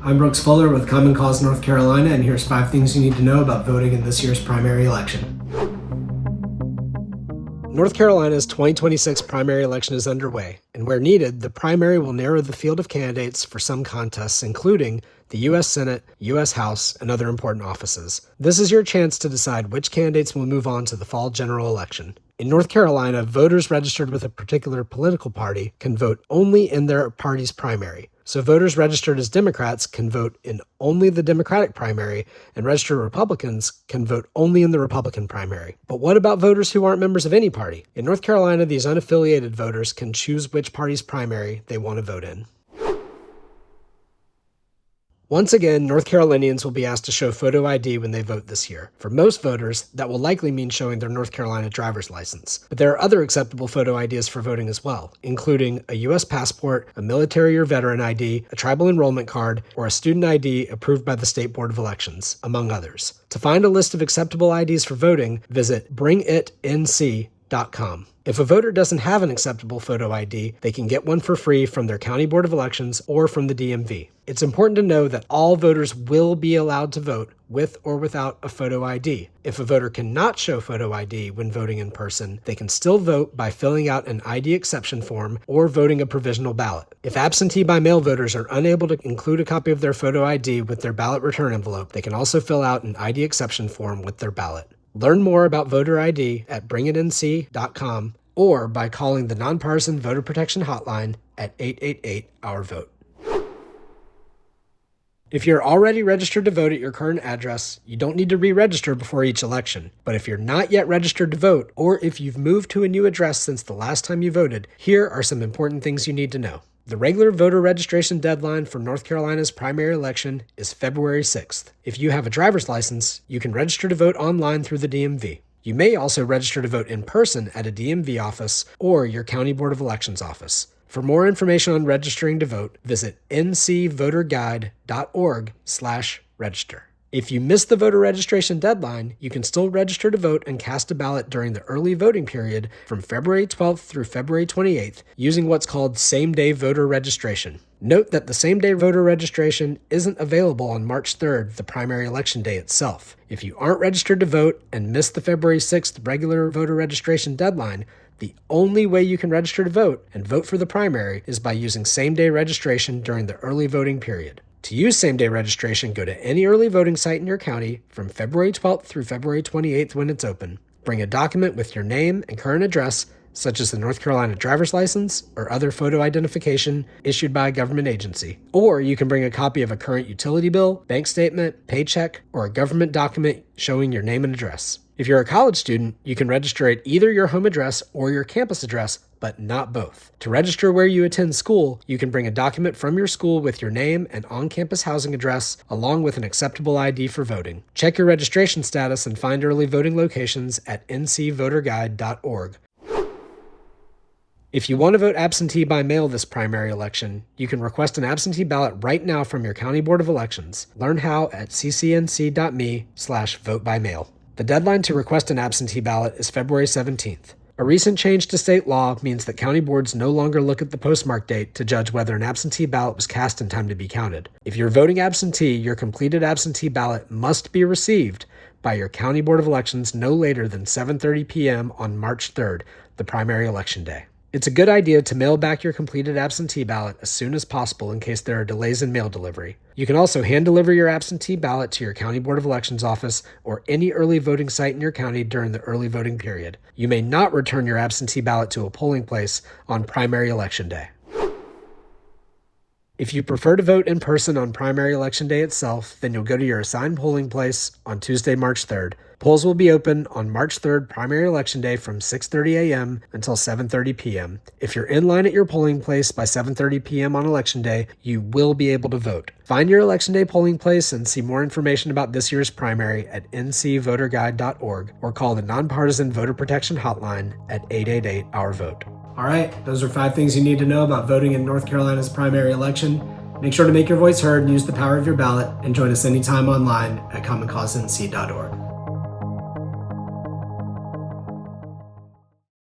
I'm Brooks Fuller with Common Cause North Carolina, and here's 5 things you need to know about voting in this year's primary election. North Carolina's 2026 primary election is underway, and where needed, the primary will narrow the field of candidates for some contests, including the U.S. Senate, U.S. House, and other important offices. This is your chance to decide which candidates will move on to the fall general election. In North Carolina, voters registered with a particular political party can vote only in their party's primary. So voters registered as Democrats can vote in only the Democratic primary, and registered Republicans can vote only in the Republican primary. But what about voters who aren't members of any party? In North Carolina, these unaffiliated voters can choose which party's primary they want to vote in. Once again, North Carolinians will be asked to show photo ID when they vote this year. For most voters, that will likely mean showing their North Carolina driver's license. But there are other acceptable photo IDs for voting as well, including a U.S. passport, a military or veteran ID, a tribal enrollment card, or a student ID approved by the State Board of Elections, among others. To find a list of acceptable IDs for voting, visit bringitnc.com. If a voter doesn't have an acceptable photo ID, they can get one for free from their County Board of Elections or from the DMV. It's important to know that all voters will be allowed to vote with or without a photo ID. If a voter cannot show photo ID when voting in person, they can still vote by filling out an ID exception form or voting a provisional ballot. If absentee by mail voters are unable to include a copy of their photo ID with their ballot return envelope, they can also fill out an ID exception form with their ballot. Learn more about voter ID at bringitnc.com or by calling the Nonpartisan Voter Protection Hotline at 888-OUR-VOTE. If you're already registered to vote at your current address, you don't need to re-register before each election. But if you're not yet registered to vote, or if you've moved to a new address since the last time you voted, here are some important things you need to know. The regular voter registration deadline for North Carolina's primary election is February 6th. If you have a driver's license, you can register to vote online through the DMV. You may also register to vote in person at a DMV office or your County Board of Elections office. For more information on registering to vote, visit ncvoterguide.org/register. If you missed the voter registration deadline, you can still register to vote and cast a ballot during the early voting period from February 12th through February 28th using what's called same-day voter registration. Note that the same-day voter registration isn't available on March 3rd, the primary election day itself. If you aren't registered to vote and missed the February 6th regular voter registration deadline, the only way you can register to vote and vote for the primary is by using same-day registration during the early voting period. To use same-day registration, go to any early voting site in your county from February 12th through February 28th when it's open. Bring a document with your name and current address, such as the North Carolina driver's license or other photo identification issued by a government agency. Or you can bring a copy of a current utility bill, bank statement, paycheck, or a government document showing your name and address. If you're a college student, you can register at either your home address or your campus address, but not both. To register where you attend school, you can bring a document from your school with your name and on-campus housing address, along with an acceptable ID for voting. Check your registration status and find early voting locations at ncvoterguide.org. If you want to vote absentee by mail this primary election, you can request an absentee ballot right now from your County Board of Elections. Learn how at ccnc.me/vote-by-mail. The deadline to request an absentee ballot is February 17th. A recent change to state law means that county boards no longer look at the postmark date to judge whether an absentee ballot was cast in time to be counted. If you're voting absentee, your completed absentee ballot must be received by your County Board of Elections no later than 7:30 p.m. on March 3rd, the primary election day. It's a good idea to mail back your completed absentee ballot as soon as possible in case there are delays in mail delivery. You can also hand deliver your absentee ballot to your County Board of Elections office or any early voting site in your county during the early voting period. You may not return your absentee ballot to a polling place on primary election day. If you prefer to vote in person on primary election day itself, then you'll go to your assigned polling place on Tuesday, March 3rd. Polls will be open on March 3rd, primary election day from 6:30 a.m. until 7:30 p.m. If you're in line at your polling place by 7:30 p.m. on election day, you will be able to vote. Find your election day polling place and see more information about this year's primary at ncvoterguide.org or call the Nonpartisan Voter Protection Hotline at 888-OUR-VOTE. All right, those are 5 things you need to know about voting in North Carolina's primary election. Make sure to make your voice heard and use the power of your ballot, and join us anytime online at commoncausennc.org.